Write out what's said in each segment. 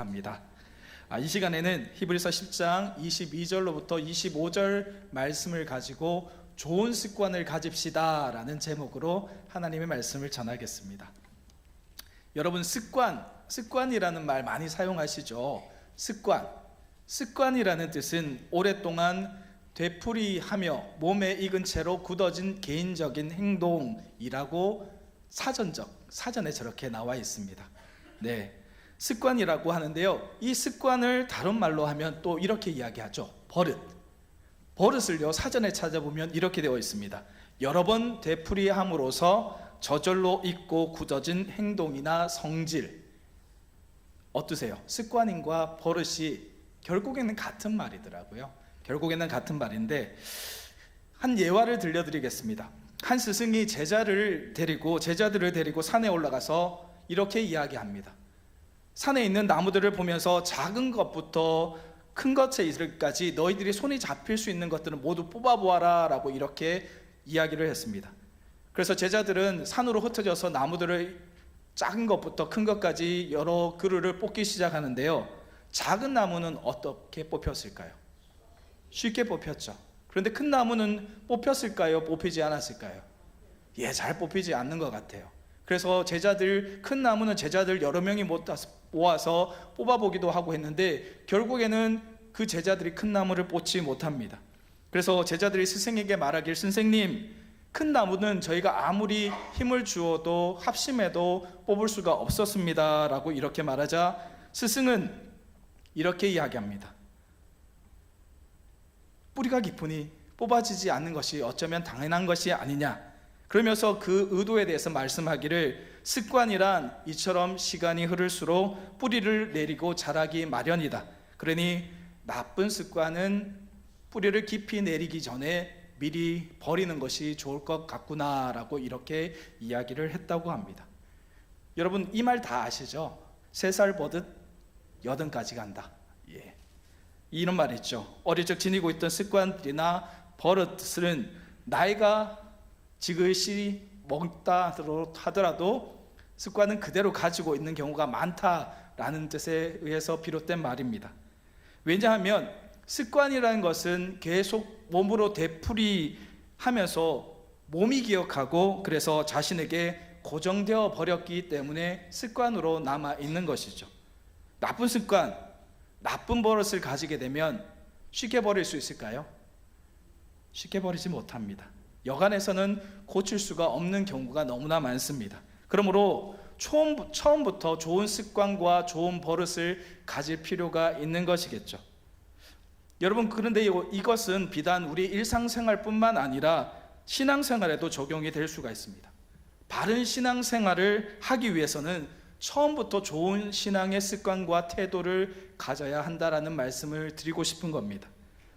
합니다. 이 시간에는 히브리서 10장 22절로부터 25절 말씀을 가지고 좋은 습관을 가집시다 라는 제목으로 하나님의 말씀을 전하겠습니다. 여러분, 습관이라는 말 많이 사용하시죠? 습관이라는 뜻은 오랫동안 되풀이하며 몸에 익은 채로 굳어진 개인적인 행동이라고 사전에 저렇게 나와 있습니다. 네, 습관이라고 하는데요, 이 습관을 다른 말로 하면 또 이렇게 이야기하죠. 버릇을요, 사전에 찾아보면 이렇게 되어 있습니다. 여러 번 되풀이함으로써 저절로 익고 굳어진 행동이나 성질. 어떠세요? 습관과 버릇이 결국에는 같은 말이더라고요. 결국에는 같은 말인데, 한 예화를 들려드리겠습니다. 한 스승이 제자들을 데리고 산에 올라가서 이렇게 이야기합니다. 산에 있는 나무들을 보면서 작은 것부터 큰 것에 이르기까지 너희들이 손이 잡힐 수 있는 것들은 모두 뽑아보아라 라고 이렇게 이야기를 했습니다. 그래서 제자들은 산으로 흩어져서 나무들을 작은 것부터 큰 것까지 여러 그루를 뽑기 시작하는데요, 작은 나무는 어떻게 뽑혔을까요? 쉽게 뽑혔죠. 그런데 큰 나무는 뽑혔을까요? 뽑히지 않았을까요? 잘 뽑히지 않는 것 같아요. 그래서 큰 나무는 제자들 여러 명이 모아서 뽑아보기도 하고 했는데 결국에는 그 제자들이 큰 나무를 뽑지 못합니다. 그래서 제자들이 스승에게 말하길, 선생님, 큰 나무는 저희가 아무리 힘을 주어도 합심해도 뽑을 수가 없었습니다 라고 이렇게 말하자 스승은 이렇게 이야기합니다. 뿌리가 깊으니 뽑아지지 않는 것이 어쩌면 당연한 것이 아니냐. 그러면서 그 의도에 대해서 말씀하기를, 습관이란 이처럼 시간이 흐를수록 뿌리를 내리고 자라기 마련이다. 그러니 나쁜 습관은 뿌리를 깊이 내리기 전에 미리 버리는 것이 좋을 것 같구나 라고 이렇게 이야기를 했다고 합니다. 여러분, 이 말 다 아시죠? 3살 버릇 80까지 간다. 이런 말 있죠. 어릴 적 지니고 있던 습관들이나 버릇은 나이가 지그시 먹다 하더라도 습관은 그대로 가지고 있는 경우가 많다라는 뜻에 의해서 비롯된 말입니다. 왜냐하면 습관이라는 것은 계속 몸으로 되풀이하면서 몸이 기억하고 그래서 자신에게 고정되어 버렸기 때문에 습관으로 남아있는 것이죠. 나쁜 습관, 나쁜 버릇을 가지게 되면 쉽게 버릴 수 있을까요? 쉽게 버리지 못합니다. 여간에서는 고칠 수가 없는 경우가 너무나 많습니다. 그러므로 처음부터 좋은 습관과 좋은 버릇을 가질 필요가 있는 것이겠죠. 여러분, 그런데 이것은 비단 우리 일상생활뿐만 아니라 신앙생활에도 적용이 될 수가 있습니다. 바른 신앙생활을 하기 위해서는 처음부터 좋은 신앙의 습관과 태도를 가져야 한다라는 말씀을 드리고 싶은 겁니다.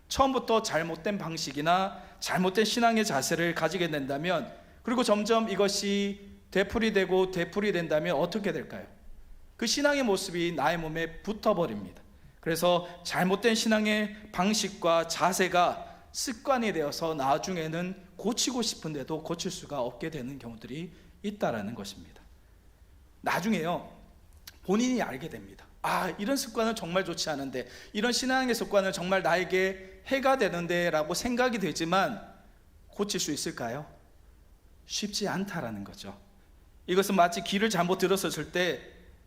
처음부터 잘못된 방식이나 잘못된 신앙의 자세를 가지게 된다면, 그리고 점점 이것이 되풀이된다면 어떻게 될까요? 그 신앙의 모습이 나의 몸에 붙어버립니다. 그래서 잘못된 신앙의 방식과 자세가 습관이 되어서 나중에는 고치고 싶은데도 고칠 수가 없게 되는 경우들이 있다라는 것입니다. 나중에요, 본인이 알게 됩니다. 이런 습관은 정말 좋지 않은데, 이런 신앙의 습관은 정말 나에게 해가 되는데 라고 생각이 되지만 고칠 수 있을까요? 쉽지 않다라는 거죠. 이것은 마치 길을 잘못 들었을 때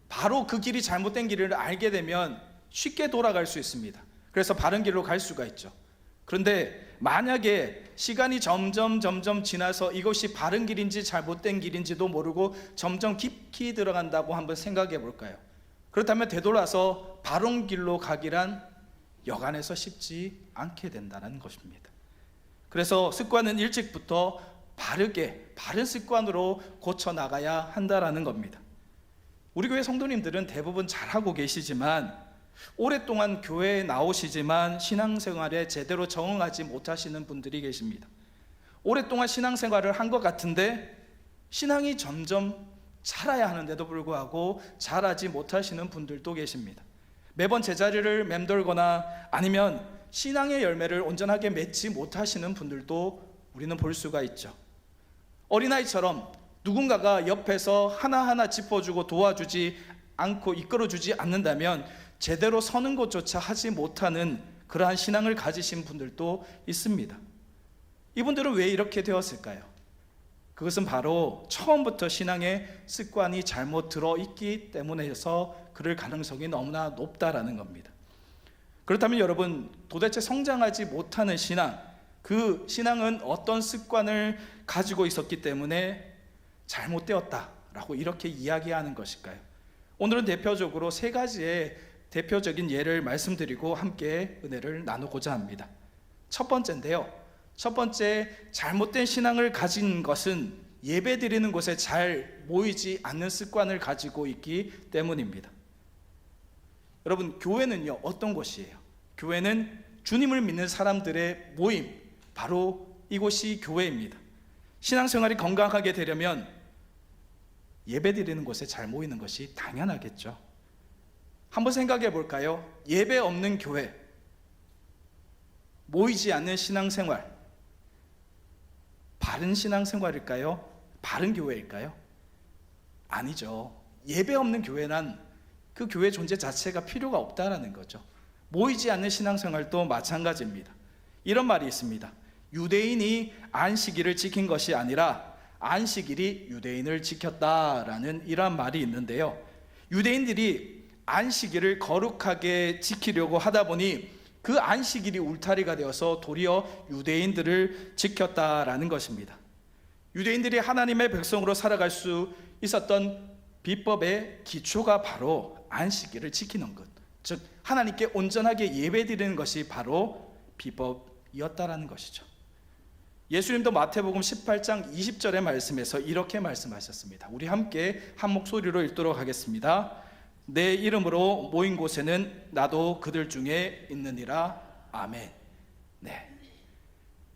바로 그 길이 잘못된 길을 알게 되면 쉽게 돌아갈 수 있습니다. 그래서 바른 길로 갈 수가 있죠. 그런데 만약에 시간이 점점 지나서 이것이 바른 길인지 잘못된 길인지도 모르고 점점 깊이 들어간다고 한번 생각해 볼까요? 그렇다면 되돌아서 바른 길로 가기란 여간에서 쉽지 않게 된다는 것입니다. 그래서 습관은 일찍부터 바른 습관으로 고쳐나가야 한다라는 겁니다. 우리 교회 성도님들은 대부분 잘하고 계시지만, 오랫동안 교회에 나오시지만 신앙생활에 제대로 적응하지 못하시는 분들이 계십니다. 오랫동안 신앙생활을 한 것 같은데 신앙이 점점 자라야 하는데도 불구하고 자라지 못하시는 분들도 계십니다. 매번 제자리를 맴돌거나 아니면 신앙의 열매를 온전하게 맺지 못하시는 분들도 우리는 볼 수가 있죠. 어린아이처럼 누군가가 옆에서 하나하나 짚어주고 도와주지 않고 이끌어주지 않는다면 제대로 서는 것조차 하지 못하는 그러한 신앙을 가지신 분들도 있습니다. 이분들은 왜 이렇게 되었을까요? 그것은 바로 처음부터 신앙의 습관이 잘못 들어있기 때문에서 그럴 가능성이 너무나 높다라는 겁니다. 그렇다면 여러분, 도대체 성장하지 못하는 신앙, 그 신앙은 어떤 습관을 가지고 있었기 때문에 잘못되었다라고 이렇게 이야기하는 것일까요? 오늘은 대표적으로 세 가지의 대표적인 예를 말씀드리고 함께 은혜를 나누고자 합니다. 첫 번째인데요, 첫 번째, 잘못된 신앙을 가진 것은 예배 드리는 곳에 잘 모이지 않는 습관을 가지고 있기 때문입니다. 여러분, 교회는요 어떤 곳이에요? 교회는 주님을 믿는 사람들의 모임, 바로 이곳이 교회입니다. 신앙생활이 건강하게 되려면 예배 드리는 곳에 잘 모이는 것이 당연하겠죠. 한번 생각해 볼까요? 예배 없는 교회, 모이지 않는 신앙생활, 바른 신앙생활일까요? 바른 교회일까요? 아니죠. 예배 없는 교회란 그 교회 존재 자체가 필요가 없다라는 거죠. 모이지 않는 신앙생활도 마찬가지입니다. 이런 말이 있습니다. 유대인이 안식일을 지킨 것이 아니라 안식일이 유대인을 지켰다라는 이런 말이 있는데요, 유대인들이 안식일을 거룩하게 지키려고 하다 보니 그 안식일이 울타리가 되어서 도리어 유대인들을 지켰다라는 것입니다. 유대인들이 하나님의 백성으로 살아갈 수 있었던 비법의 기초가 바로 안식일을 지키는 것, 즉 하나님께 온전하게 예배드리는 것이 바로 비법이었다라는 것이죠. 예수님도 마태복음 18장 20절의 말씀에서 이렇게 말씀하셨습니다. 우리 함께 한 목소리로 읽도록 하겠습니다. 내 이름으로 모인 곳에는 나도 그들 중에 있느니라. 아멘. 네.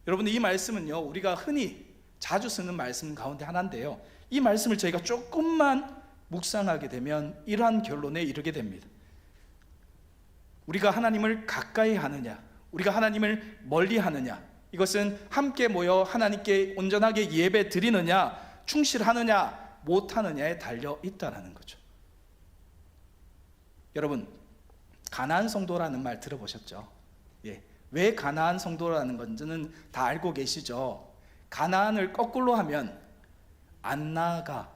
여러분, 이 말씀은요 우리가 흔히 자주 쓰는 말씀 가운데 하나인데요, 이 말씀을 저희가 조금만 묵상하게 되면 이러한 결론에 이르게 됩니다. 우리가 하나님을 가까이 하느냐, 우리가 하나님을 멀리 하느냐, 이것은 함께 모여 하나님께 온전하게 예배 드리느냐, 충실하느냐 못하느냐에 달려 있다는 거죠. 여러분, 가나안 성도라는 말 들어보셨죠? 예. 왜 가나안 성도라는 건지는 다 알고 계시죠? 가나안을 거꾸로 하면 안 나가입니다.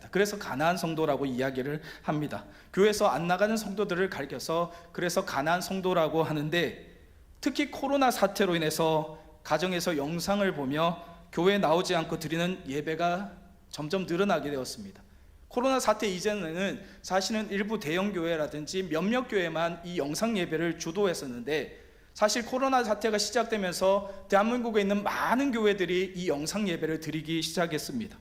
그래서 가나안 성도라고 이야기를 합니다. 교회에서 안 나가는 성도들을 가리켜서 그래서 가나안 성도라고 하는데, 특히 코로나 사태로 인해서 가정에서 영상을 보며 교회에 나오지 않고 드리는 예배가 점점 늘어나게 되었습니다. 코로나 사태 이전에는 사실은 일부 대형 교회라든지 몇몇 교회만 이 영상 예배를 주도했었는데, 사실 코로나 사태가 시작되면서 대한민국에 있는 많은 교회들이 이 영상 예배를 드리기 시작했습니다.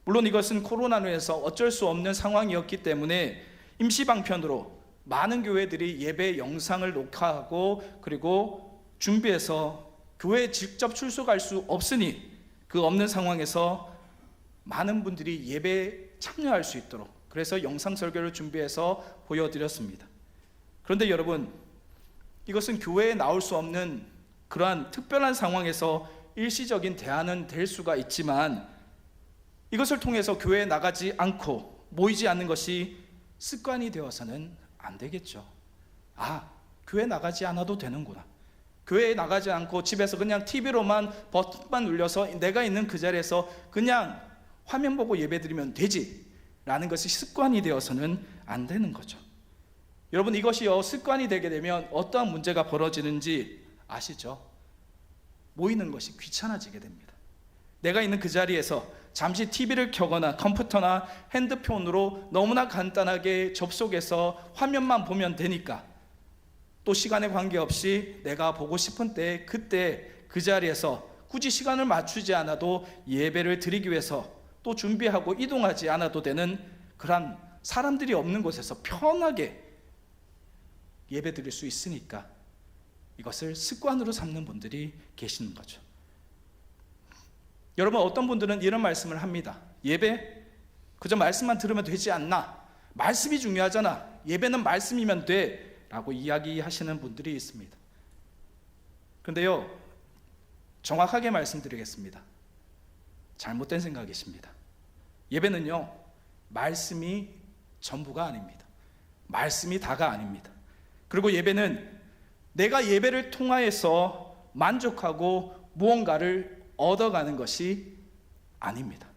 물론 이것은 코로나로 인해서 어쩔 수 없는 상황이었기 때문에 임시방편으로 많은 교회들이 예배 영상을 녹화하고 그리고 준비해서 교회에 직접 출석할 수 없으니 그 없는 상황에서 많은 분들이 예배에 참여할 수 있도록 그래서 영상 설교를 준비해서 보여드렸습니다. 그런데 여러분, 이것은 교회에 나올 수 없는 그러한 특별한 상황에서 일시적인 대안은 될 수가 있지만, 이것을 통해서 교회에 나가지 않고 모이지 않는 것이 습관이 되어서는 안 되겠죠. 교회 나가지 않아도 되는구나, 교회에 나가지 않고 집에서 그냥 TV로만 버튼만 눌려서 내가 있는 그 자리에서 그냥 화면 보고 예배드리면 되지 라는 것이 습관이 되어서는 안 되는 거죠. 여러분, 이것이요 습관이 되게 되면 어떠한 문제가 벌어지는지 아시죠? 모이는 것이 귀찮아지게 됩니다. 내가 있는 그 자리에서 잠시 TV를 켜거나 컴퓨터나 핸드폰으로 너무나 간단하게 접속해서 화면만 보면 되니까, 또 시간에 관계없이 내가 보고 싶은 때 그때 그 자리에서 굳이 시간을 맞추지 않아도 예배를 드리기 위해서 또 준비하고 이동하지 않아도 되는 그런 사람들이 없는 곳에서 편하게 예배 드릴 수 있으니까 이것을 습관으로 삼는 분들이 계시는 거죠. 여러분, 어떤 분들은 이런 말씀을 합니다. 예배? 그저 말씀만 들으면 되지 않나? 말씀이 중요하잖아. 예배는 말씀이면 돼 라고 이야기하시는 분들이 있습니다. 그런데요, 정확하게 말씀드리겠습니다. 잘못된 생각이십니다. 예배는요 말씀이 전부가 아닙니다. 말씀이 다가 아닙니다. 그리고 예배는 내가 예배를 통하여서 만족하고 무언가를 얻어가는 것이 아닙니다.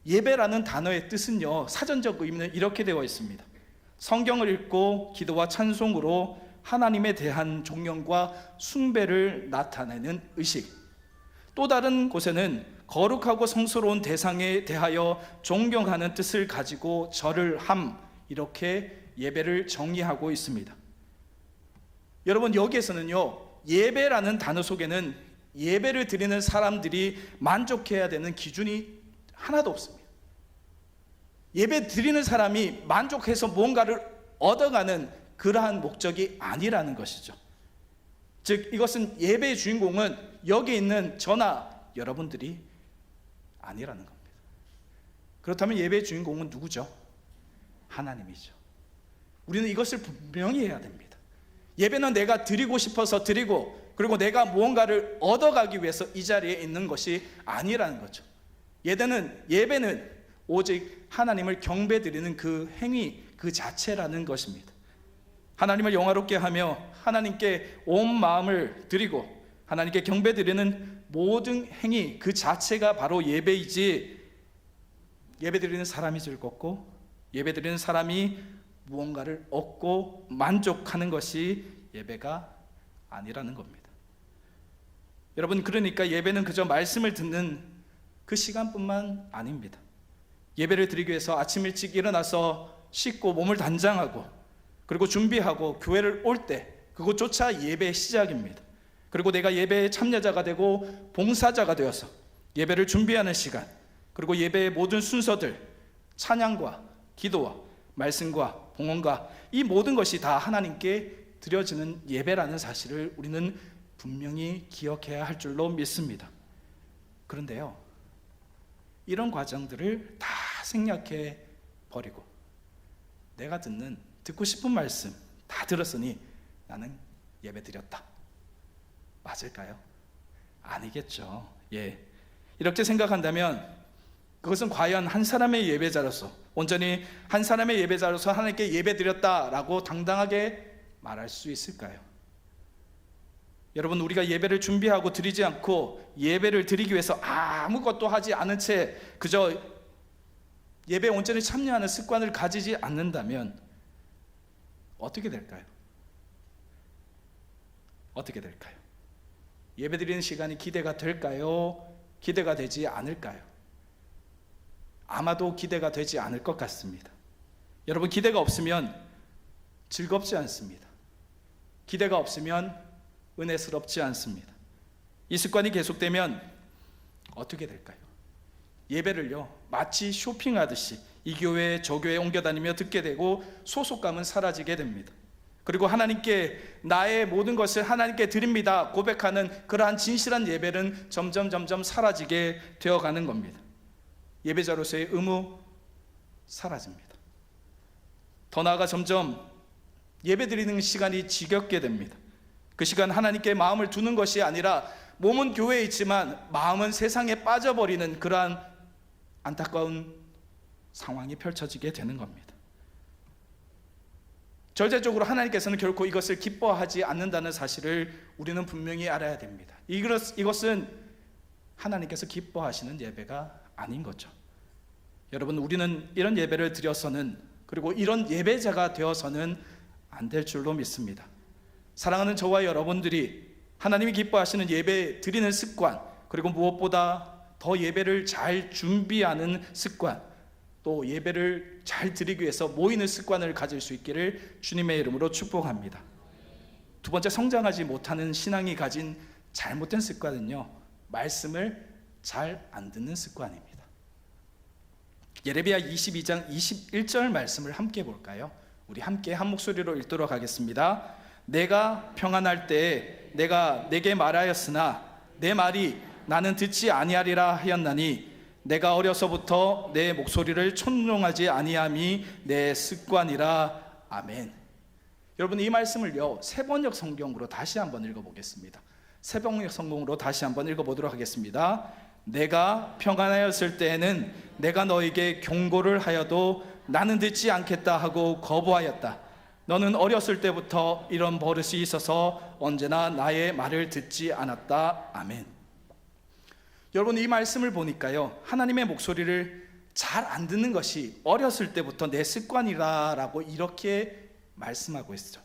예배라는 단어의 뜻은요, 사전적 의미는 이렇게 되어 있습니다. 성경을 읽고 기도와 찬송으로 하나님에 대한 존경과 숭배를 나타내는 의식. 또 다른 곳에는 거룩하고 성스러운 대상에 대하여 존경하는 뜻을 가지고 절을 함, 이렇게 예배를 정의하고 있습니다. 여러분, 여기에서는요, 예배라는 단어 속에는 예배를 드리는 사람들이 만족해야 되는 기준이 하나도 없습니다. 예배 드리는 사람이 만족해서 뭔가를 얻어가는 그러한 목적이 아니라는 것이죠. 즉, 이것은 예배의 주인공은 여기 있는 저나 여러분들이 아니라는 겁니다. 그렇다면 예배의 주인공은 누구죠? 하나님이죠. 우리는 이것을 분명히 해야 됩니다. 예배는 내가 드리고 싶어서 드리고, 그리고 내가 무언가를 얻어가기 위해서 이 자리에 있는 것이 아니라는 거죠. 예배는 오직 하나님을 경배드리는 그 행위 그 자체라는 것입니다. 하나님을 영화롭게 하며 하나님께 온 마음을 드리고 하나님께 경배드리는 모든 행위 그 자체가 바로 예배이지, 예배드리는 사람이 즐겁고 예배드리는 사람이 무언가를 얻고 만족하는 것이 예배가 아니라는 겁니다. 여러분, 그러니까 예배는 그저 말씀을 듣는 그 시간뿐만 아닙니다. 예배를 드리기 위해서 아침 일찍 일어나서 씻고 몸을 단장하고 그리고 준비하고 교회를 올 때, 그것조차 예배의 시작입니다. 그리고 내가 예배의 참여자가 되고 봉사자가 되어서 예배를 준비하는 시간, 그리고 예배의 모든 순서들, 찬양과 기도와 말씀과 봉헌과 이 모든 것이 다 하나님께 드려지는 예배라는 사실을 우리는 분명히 기억해야 할 줄로 믿습니다. 그런데요, 이런 과정들을 다 생략해 버리고 내가 듣고 싶은 말씀 다 들었으니 나는 예배 드렸다, 맞을까요? 아니겠죠. 이렇게 생각한다면 그것은 과연 한 사람의 예배자로서, 온전히 한 사람의 예배자로서 하나님께 예배 드렸다라고 당당하게 말할 수 있을까요? 여러분, 우리가 예배를 준비하고 드리지 않고 예배를 드리기 위해서 아무것도 하지 않은 채 그저 예배에 온전히 참여하는 습관을 가지지 않는다면 어떻게 될까요? 어떻게 될까요? 예배 드리는 시간이 기대가 될까요? 기대가 되지 않을까요? 아마도 기대가 되지 않을 것 같습니다. 여러분, 기대가 없으면 즐겁지 않습니다. 기대가 없으면 은혜스럽지 않습니다. 이 습관이 계속되면 어떻게 될까요? 예배를요, 마치 쇼핑하듯이 이 교회 저 교회에 옮겨다니며 듣게 되고 소속감은 사라지게 됩니다. 그리고 하나님께 나의 모든 것을 하나님께 드립니다 고백하는 그러한 진실한 예배는 점점 사라지게 되어가는 겁니다. 예배자로서의 의무 사라집니다. 더 나아가 점점 예배드리는 시간이 지겹게 됩니다. 그 시간 하나님께 마음을 두는 것이 아니라 몸은 교회에 있지만 마음은 세상에 빠져버리는 그러한 안타까운 상황이 펼쳐지게 되는 겁니다. 절대적으로 하나님께서는 결코 이것을 기뻐하지 않는다는 사실을 우리는 분명히 알아야 됩니다. 이것은 하나님께서 기뻐하시는 예배가 아닌 거죠. 여러분, 우리는 이런 예배를 드려서는, 그리고 이런 예배자가 되어서는 안 될 줄로 믿습니다. 사랑하는 저와 여러분들이 하나님이 기뻐하시는 예배 드리는 습관, 그리고 무엇보다 더 예배를 잘 준비하는 습관, 또 예배를 잘 드리기 위해서 모이는 습관을 가질 수 있기를 주님의 이름으로 축복합니다. 두 번째, 성장하지 못하는 신앙이 가진 잘못된 습관은요, 말씀을 잘 안 듣는 습관입니다. 예레미야 22장 21절 말씀을 함께 볼까요? 우리 함께 한 목소리로 읽도록 하겠습니다. 내가 평안할 때에 내가 내게 말하였으나 내 말이 나는 듣지 아니하리라 하였나니 내가 어려서부터 내 목소리를 천종하지 아니함이 내 습관이라. 아멘. 여러분, 이 말씀을요, 새번역 성경으로 다시 한번 읽어보겠습니다. 새번역 성경으로 다시 한번 읽어보도록 하겠습니다. 내가 평안하였을 때에는 내가 너에게 경고를 하여도 나는 듣지 않겠다 하고 거부하였다. 너는 어렸을 때부터 이런 버릇이 있어서 언제나 나의 말을 듣지 않았다. 아멘. 여러분, 이 말씀을 보니까요, 하나님의 목소리를 잘 안 듣는 것이 어렸을 때부터 내 습관이라고 이렇게 말씀하고 있죠.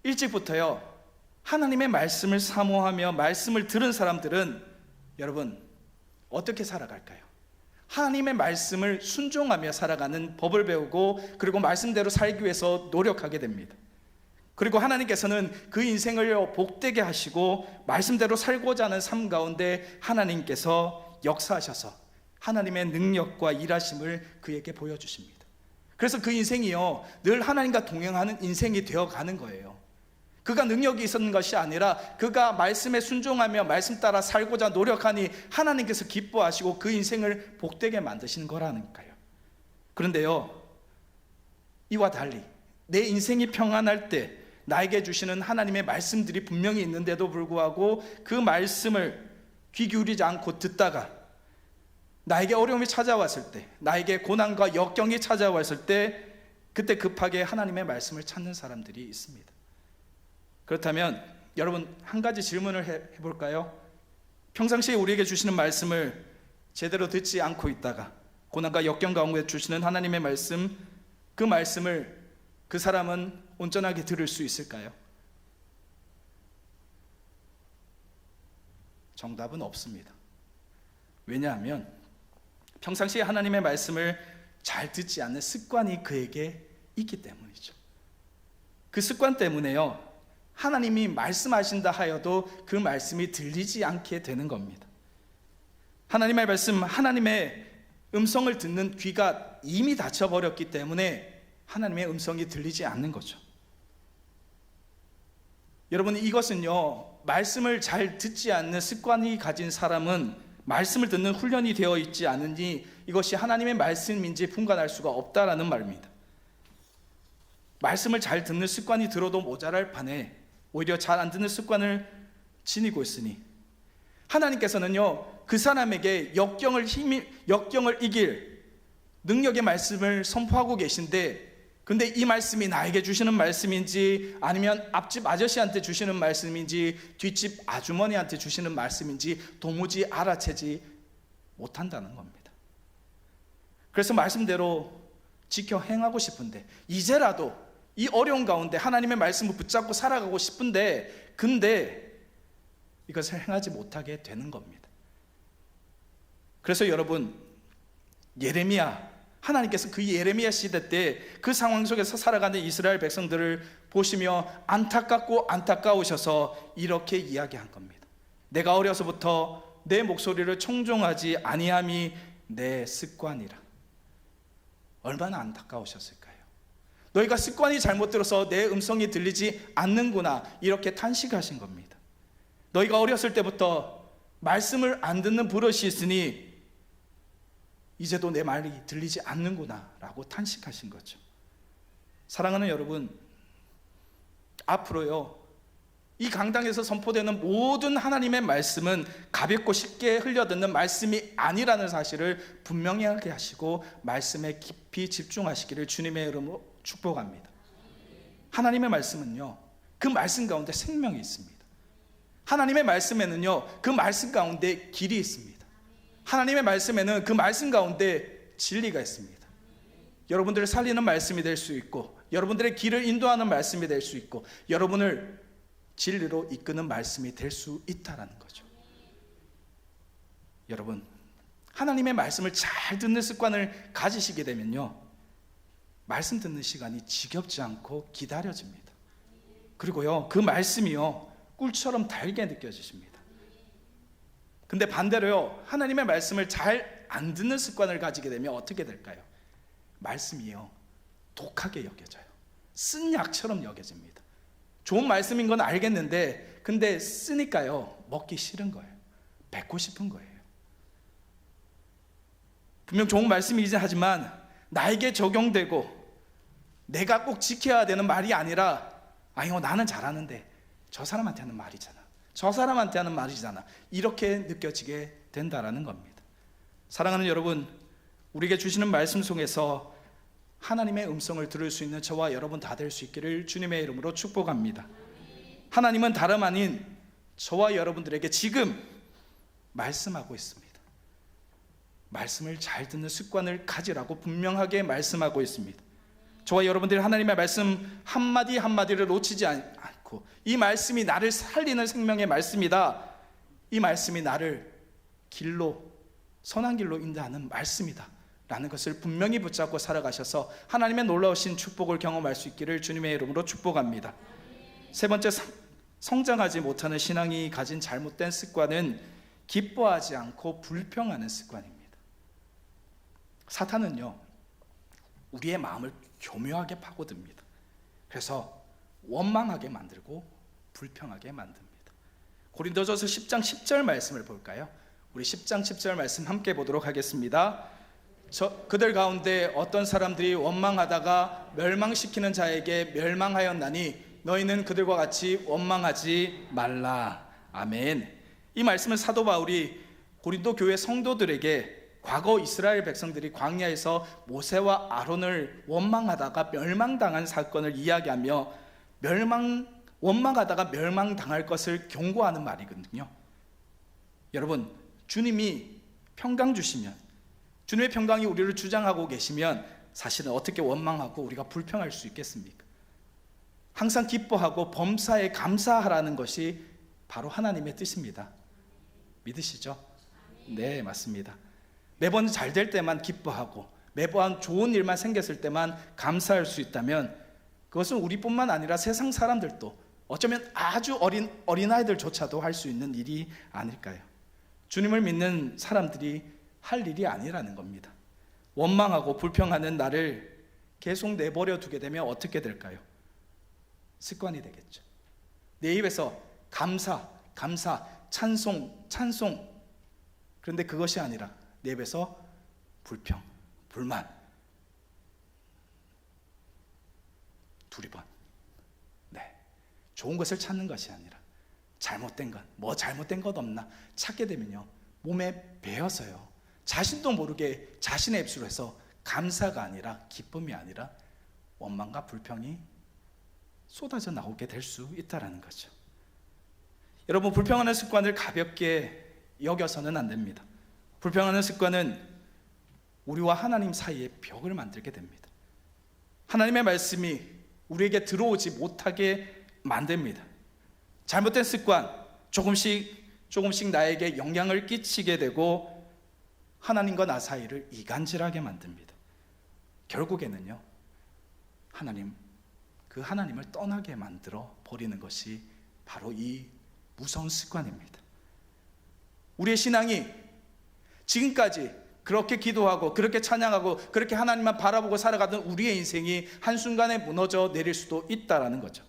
일찍부터요, 하나님의 말씀을 사모하며 말씀을 들은 사람들은 여러분 어떻게 살아갈까요? 하나님의 말씀을 순종하며 살아가는 법을 배우고, 그리고 말씀대로 살기 위해서 노력하게 됩니다. 그리고 하나님께서는 그 인생을 복되게 하시고 말씀대로 살고자 하는 삶 가운데 하나님께서 역사하셔서 하나님의 능력과 일하심을 그에게 보여주십니다. 그래서 그 인생이요, 늘 하나님과 동행하는 인생이 되어가는 거예요. 그가 능력이 있었는 것이 아니라 그가 말씀에 순종하며 말씀 따라 살고자 노력하니 하나님께서 기뻐하시고 그 인생을 복되게 만드시는 거라니까요. 그런데요, 이와 달리 내 인생이 평안할 때 나에게 주시는 하나님의 말씀들이 분명히 있는데도 불구하고 그 말씀을 귀 기울이지 않고 듣다가 나에게 어려움이 찾아왔을 때, 나에게 고난과 역경이 찾아왔을 때, 그때 급하게 하나님의 말씀을 찾는 사람들이 있습니다. 그렇다면 여러분, 한 가지 질문을 해볼까요? 평상시에 우리에게 주시는 말씀을 제대로 듣지 않고 있다가 고난과 역경 가운데 주시는 하나님의 말씀, 그 말씀을 그 사람은 온전하게 들을 수 있을까요? 정답은 없습니다. 왜냐하면 평상시에 하나님의 말씀을 잘 듣지 않는 습관이 그에게 있기 때문이죠. 그 습관 때문에요, 하나님이 말씀하신다 하여도 그 말씀이 들리지 않게 되는 겁니다. 하나님의 말씀, 하나님의 음성을 듣는 귀가 이미 닫혀버렸기 때문에 하나님의 음성이 들리지 않는 거죠. 여러분, 이것은요, 말씀을 잘 듣지 않는 습관이 가진 사람은 말씀을 듣는 훈련이 되어 있지 않으니 이것이 하나님의 말씀인지 분간할 수가 없다라는 말입니다. 말씀을 잘 듣는 습관이 들어도 모자랄 판에 오히려 잘 안 듣는 습관을 지니고 있으니 하나님께서는요, 그 사람에게 역경을 이길 능력의 말씀을 선포하고 계신데, 근데 이 말씀이 나에게 주시는 말씀인지 아니면 앞집 아저씨한테 주시는 말씀인지 뒷집 아주머니한테 주시는 말씀인지 도무지 알아채지 못한다는 겁니다. 그래서 말씀대로 지켜 행하고 싶은데, 이제라도 이 어려운 가운데 하나님의 말씀을 붙잡고 살아가고 싶은데, 근데 이것을 행하지 못하게 되는 겁니다. 그래서 여러분, 예레미야, 하나님께서 그 예레미야 시대 때 그 상황 속에서 살아가는 이스라엘 백성들을 보시며 안타깝고 안타까우셔서 이렇게 이야기한 겁니다. 내가 어려서부터 내 목소리를 청종하지 아니함이 내 습관이라. 얼마나 안타까우셨을까요? 너희가 습관이 잘못 들어서 내 음성이 들리지 않는구나, 이렇게 탄식하신 겁니다. 너희가 어렸을 때부터 말씀을 안 듣는 버릇이 있으니 이제도 내 말이 들리지 않는구나 라고 탄식하신 거죠. 사랑하는 여러분, 앞으로요, 이 강당에서 선포되는 모든 하나님의 말씀은 가볍고 쉽게 흘려듣는 말씀이 아니라는 사실을 분명히 하게 하시고 말씀에 깊이 집중하시기를 주님의 이름으로 축복합니다. 하나님의 말씀은요, 그 말씀 가운데 생명이 있습니다. 하나님의 말씀에는요, 그 말씀 가운데 길이 있습니다. 하나님의 말씀에는 그 말씀 가운데 진리가 있습니다. 여러분들을 살리는 말씀이 될 수 있고, 여러분들의 길을 인도하는 말씀이 될 수 있고, 여러분을 진리로 이끄는 말씀이 될 수 있다는 거죠. 여러분, 하나님의 말씀을 잘 듣는 습관을 가지시게 되면요, 말씀 듣는 시간이 지겹지 않고 기다려집니다. 그리고요, 그 말씀이요, 꿀처럼 달게 느껴지십니다. 근데 반대로요, 하나님의 말씀을 잘 안 듣는 습관을 가지게 되면 어떻게 될까요? 말씀이요, 독하게 여겨져요. 쓴 약처럼 여겨집니다. 좋은 말씀인 건 알겠는데, 근데 쓰니까요, 먹기 싫은 거예요. 뱉고 싶은 거예요. 분명 좋은 말씀이긴 하지만 나에게 적용되고 내가 꼭 지켜야 되는 말이 아니라, 아니 나는 잘하는데 저 사람한테 하는 말이잖아, 저 사람한테 하는 말이잖아, 이렇게 느껴지게 된다라는 겁니다. 사랑하는 여러분, 우리에게 주시는 말씀 속에서 하나님의 음성을 들을 수 있는 저와 여러분 다 될 수 있기를 주님의 이름으로 축복합니다. 하나님은 다름 아닌 저와 여러분들에게 지금 말씀하고 있습니다. 말씀을 잘 듣는 습관을 가지라고 분명하게 말씀하고 있습니다. 저와 여러분들이 하나님의 말씀 한마디 한마디를 놓치지 않고, 이 말씀이 나를 살리는 생명의 말씀이다, 이 말씀이 나를 길로, 선한 길로 인도하는 말씀이다 라는 것을 분명히 붙잡고 살아가셔서 하나님의 놀라우신 축복을 경험할 수 있기를 주님의 이름으로 축복합니다. 세 번째, 성장하지 못하는 신앙이 가진 잘못된 습관은 기뻐하지 않고 불평하는 습관입니다. 사탄은요, 우리의 마음을 교묘하게 파고듭니다. 그래서 원망하게 만들고 불평하게 만듭니다. 고린도전서 10장 10절 말씀을 볼까요? 우리 10장 10절 말씀 함께 보도록 하겠습니다. 그들 가운데 어떤 사람들이 원망하다가 멸망시키는 자에게 멸망하였나니 너희는 그들과 같이 원망하지 말라. 아멘. 이 말씀은 사도 바울이 고린도 교회 성도들에게 과거 이스라엘 백성들이 광야에서 모세와 아론을 원망하다가 멸망당한 사건을 이야기하며 원망하다가 멸망당할 것을 경고하는 말이거든요. 여러분, 주님이 평강 주시면, 주님의 평강이 우리를 주장하고 계시면 사실은 어떻게 원망하고 우리가 불평할 수 있겠습니까? 항상 기뻐하고 범사에 감사하라는 것이 바로 하나님의 뜻입니다. 믿으시죠? 네, 맞습니다. 매번 잘 될 때만 기뻐하고 매번 좋은 일만 생겼을 때만 감사할 수 있다면 그것은 우리뿐만 아니라 세상 사람들도, 어쩌면 아주 어린아이들조차도 할 수 있는 일이 아닐까요? 주님을 믿는 사람들이 할 일이 아니라는 겁니다. 원망하고 불평하는 나를 계속 내버려 두게 되면 어떻게 될까요? 습관이 되겠죠. 내 입에서 감사, 찬송. 그런데 그것이 아니라 내 입에서 불평, 불만, 두리번. 네, 좋은 것을 찾는 것이 아니라 잘못된 것, 뭐 잘못된 것 없나 찾게 되면요, 몸에 배어서요, 자신도 모르게 자신의 입술로 해서 감사가 아니라, 기쁨이 아니라 원망과 불평이 쏟아져 나오게 될 수 있다는 거죠. 여러분, 불평하는 습관을 가볍게 여겨서는 안 됩니다. 불평하는 습관은 우리와 하나님 사이에 벽을 만들게 됩니다. 하나님의 말씀이 우리에게 들어오지 못하게 만듭니다. 잘못된 습관, 조금씩 나에게 영향을 끼치게 되고 하나님과 나 사이를 이간질하게 만듭니다. 결국에는요, 그 하나님을 떠나게 만들어 버리는 것이 바로 이 무서운 습관입니다. 우리의 신앙이 지금까지 그렇게 기도하고 그렇게 찬양하고 그렇게 하나님만 바라보고 살아가던 우리의 인생이 한순간에 무너져 내릴 수도 있다는 거죠.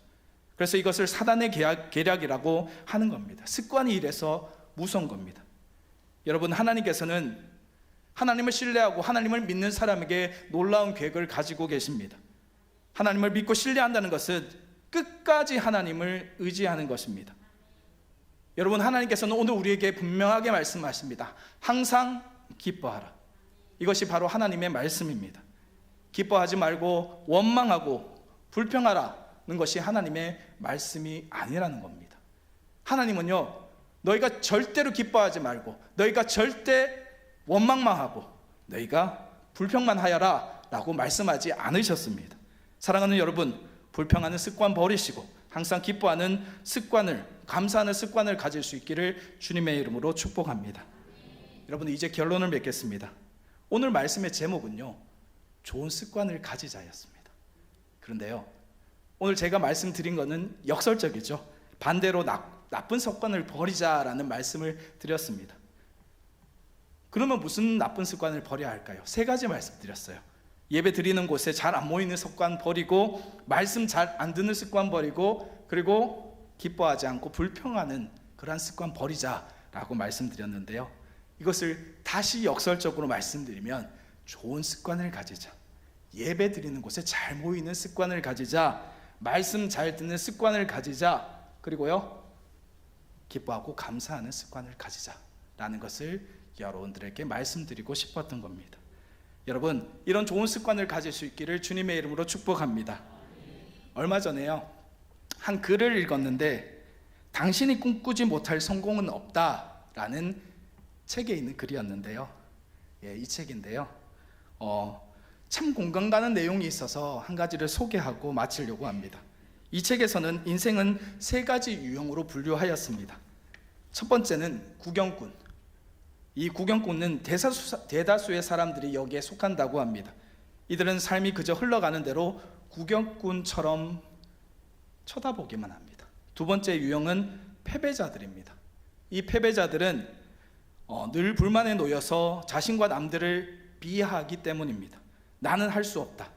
그래서 이것을 사단의 계략이라고 하는 겁니다. 습관이 이래서 무서운 겁니다. 여러분, 하나님께서는 하나님을 신뢰하고 하나님을 믿는 사람에게 놀라운 계획을 가지고 계십니다. 하나님을 믿고 신뢰한다는 것은 끝까지 하나님을 의지하는 것입니다. 여러분, 하나님께서는 오늘 우리에게 분명하게 말씀하십니다. 항상 기뻐하라. 이것이 바로 하나님의 말씀입니다. 기뻐하지 말고 원망하고 불평하라는 것이 하나님의 말씀이 아니라는 겁니다. 하나님은요, 너희가 절대로 기뻐하지 말고 너희가 절대 원망만 하고 너희가 불평만 하여라 라고 말씀하지 않으셨습니다. 사랑하는 여러분, 불평하는 습관 버리시고 항상 기뻐하는 습관을, 감사하는 습관을 가질 수 있기를 주님의 이름으로 축복합니다. 여러분, 이제 결론을 맺겠습니다. 오늘 말씀의 제목은요, 좋은 습관을 가지자였습니다. 그런데요, 오늘 제가 말씀드린 것은 역설적이죠. 반대로 나쁜 습관을 버리자라는 말씀을 드렸습니다. 그러면 무슨 나쁜 습관을 버려야 할까요? 세 가지 말씀드렸어요. 예배 드리는 곳에 잘 안 모이는 습관 버리고, 말씀 잘 안 듣는 습관 버리고, 그리고 기뻐하지 않고 불평하는 그러한 습관 버리자라고 말씀드렸는데요, 이것을 다시 역설적으로 말씀드리면 좋은 습관을 가지자, 예배 드리는 곳에 잘 모이는 습관을 가지자, 말씀 잘 듣는 습관을 가지자, 그리고요, 기뻐하고 감사하는 습관을 가지자라는 것을 여러분들에게 말씀드리고 싶었던 겁니다. 여러분, 이런 좋은 습관을 가질 수 있기를 주님의 이름으로 축복합니다. 얼마 전에요, 한 글을 읽었는데 당신이 꿈꾸지 못할 성공은 없다라는 책에 있는 글이었는데요. 이 책인데요, 참 공감 가는 내용이 있어서 한 가지를 소개하고 마치려고 합니다. 이 책에서는 인생은 3가지 유형으로 분류하였습니다. 첫 번째는 구경꾼. 이 구경꾼은 대다수의 사람들이 여기에 속한다고 합니다. 이들은 삶이 그저 흘러가는 대로 구경꾼처럼 쳐다보기만 합니다. 두 번째 유형은 패배자들입니다. 이 패배자들은 늘 불만에 놓여서 자신과 남들을 비하하기 때문입니다. 나는 할 수 없다.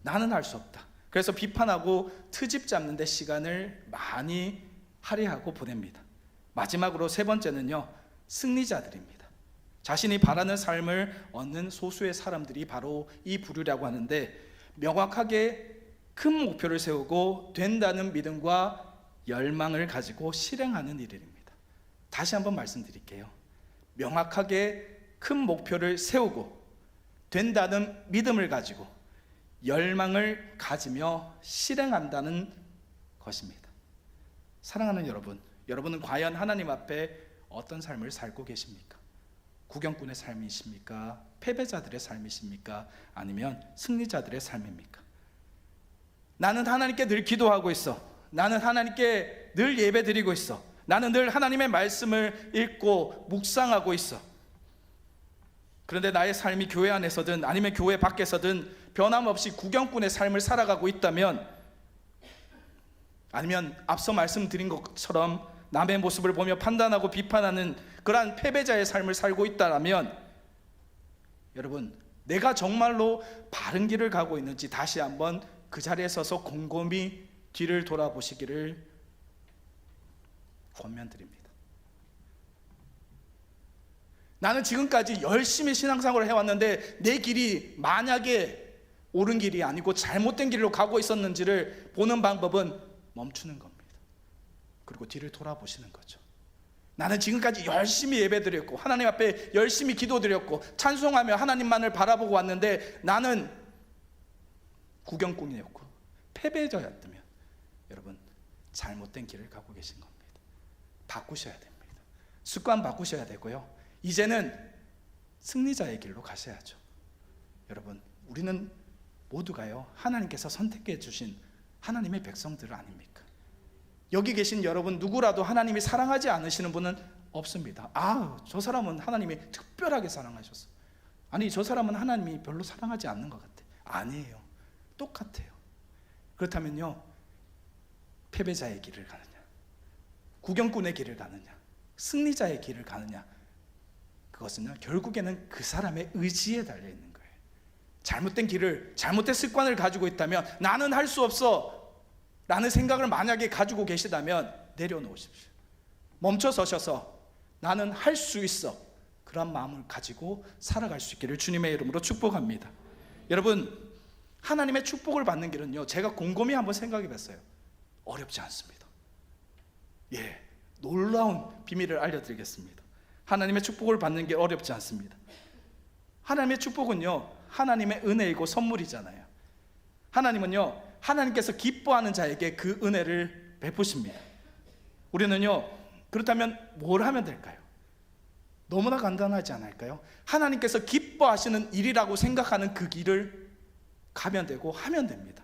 나는 할 수 없다. 그래서 비판하고 트집 잡는 데 시간을 많이 할애하고 보냅니다. 마지막으로 3번째는요, 승리자들입니다. 자신이 바라는 삶을 얻는 소수의 사람들이 바로 이 부류라고 하는데, 명확하게 큰 목표를 세우고 된다는 믿음과 열망을 가지고 실행하는 일입니다. 다시 한번 말씀드릴게요. 명확하게 큰 목표를 세우고 된다는 믿음을 가지고 열망을 가지며 실행한다는 것입니다. 사랑하는 여러분, 여러분은 과연 하나님 앞에 어떤 삶을 살고 계십니까? 구경꾼의 삶이십니까? 패배자들의 삶이십니까? 아니면 승리자들의 삶입니까? 나는 하나님께 늘 기도하고 있어. 나는 하나님께 늘 예배 드리고 있어. 나는 늘 하나님의 말씀을 읽고 묵상하고 있어. 그런데 나의 삶이 교회 안에서든 아니면 교회 밖에서든 변함없이 구경꾼의 삶을 살아가고 있다면, 아니면 앞서 말씀드린 것처럼 남의 모습을 보며 판단하고 비판하는 그러한 패배자의 삶을 살고 있다면, 여러분, 내가 정말로 바른 길을 가고 있는지 다시 한번 그 자리에 서서 곰곰이 뒤를 돌아보시기를 권면드립니다. 나는 지금까지 열심히 신앙생활을 해왔는데 내 길이 만약에 옳은 길이 아니고 잘못된 길로 가고 있었는지를 보는 방법은 멈추는 겁니다. 그리고 뒤를 돌아보시는 거죠. 나는 지금까지 열심히 예배드렸고 하나님 앞에 열심히 기도드렸고 찬송하며 하나님만을 바라보고 왔는데 나는 구경꾼이었고 패배자였다면, 여러분, 잘못된 길을 가고 계신 겁니다. 바꾸셔야 됩니다. 습관 바꾸셔야 되고요, 이제는 승리자의 길로 가셔야죠. 여러분, 우리는 모두가요, 하나님께서 선택해 주신 하나님의 백성들 아닙니까? 여기 계신 여러분 누구라도 하나님이 사랑하지 않으시는 분은 없습니다. 저 사람은 하나님이 특별하게 사랑하셨어. 아니, 저 사람은 하나님이 별로 사랑하지 않는 것 같아. 아니에요. 똑같아요. 그렇다면요, 패배자의 길을 가느냐, 구경꾼의 길을 가느냐, 승리자의 길을 가느냐, 그것은요, 결국에는 그 사람의 의지에 달려 있는 거예요. 잘못된 길을, 잘못된 습관을 가지고 있다면, 나는 할 수 없어 라는 생각을 만약에 가지고 계시다면 내려놓으십시오. 멈춰 서셔서 나는 할 수 있어, 그런 마음을 가지고 살아갈 수 있기를 주님의 이름으로 축복합니다. 여러분, 하나님의 축복을 받는 길은요, 제가 곰곰이 한번 생각해 봤어요. 어렵지 않습니다. 놀라운 비밀을 알려드리겠습니다. 하나님의 축복을 받는 게 어렵지 않습니다. 하나님의 축복은요, 하나님의 은혜이고 선물이잖아요. 하나님은요, 하나님께서 기뻐하는 자에게 그 은혜를 베푸십니다. 우리는요, 그렇다면 뭘 하면 될까요? 너무나 간단하지 않을까요? 하나님께서 기뻐하시는 일이라고 생각하는 그 길을 가면 되고 하면 됩니다.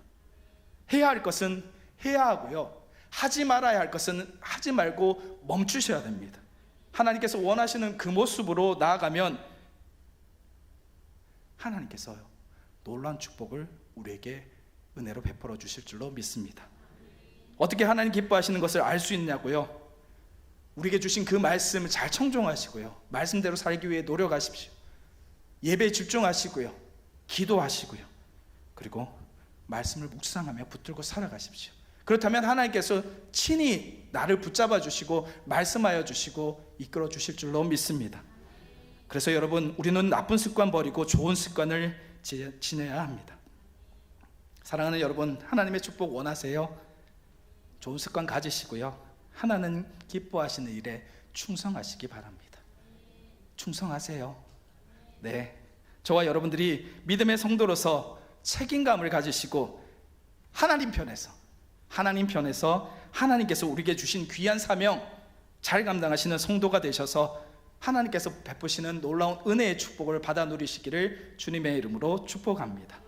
해야 할 것은 해야 하고요, 하지 말아야 할 것은 하지 말고 멈추셔야 됩니다. 하나님께서 원하시는 그 모습으로 나아가면 하나님께서 놀라운 축복을 우리에게 은혜로 베풀어 주실 줄로 믿습니다. 어떻게 하나님 기뻐하시는 것을 알 수 있냐고요? 우리에게 주신 그 말씀을 잘 청종하시고요, 말씀대로 살기 위해 노력하십시오. 예배에 집중하시고요, 기도하시고요, 그리고 말씀을 묵상하며 붙들고 살아가십시오. 그렇다면 하나님께서 친히 나를 붙잡아 주시고 말씀하여 주시고 이끌어 주실 줄로 믿습니다. 그래서 여러분, 우리는 나쁜 습관 버리고 좋은 습관을 지내야 합니다. 사랑하는 여러분, 하나님의 축복 원하세요? 좋은 습관 가지시고요, 하나님 기뻐하시는 일에 충성하시기 바랍니다. 충성하세요. 네, 저와 여러분들이 믿음의 성도로서 책임감을 가지시고 하나님 편에서 하나님께서 우리에게 주신 귀한 사명 잘 감당하시는 성도가 되셔서 하나님께서 베푸시는 놀라운 은혜의 축복을 받아 누리시기를 주님의 이름으로 축복합니다.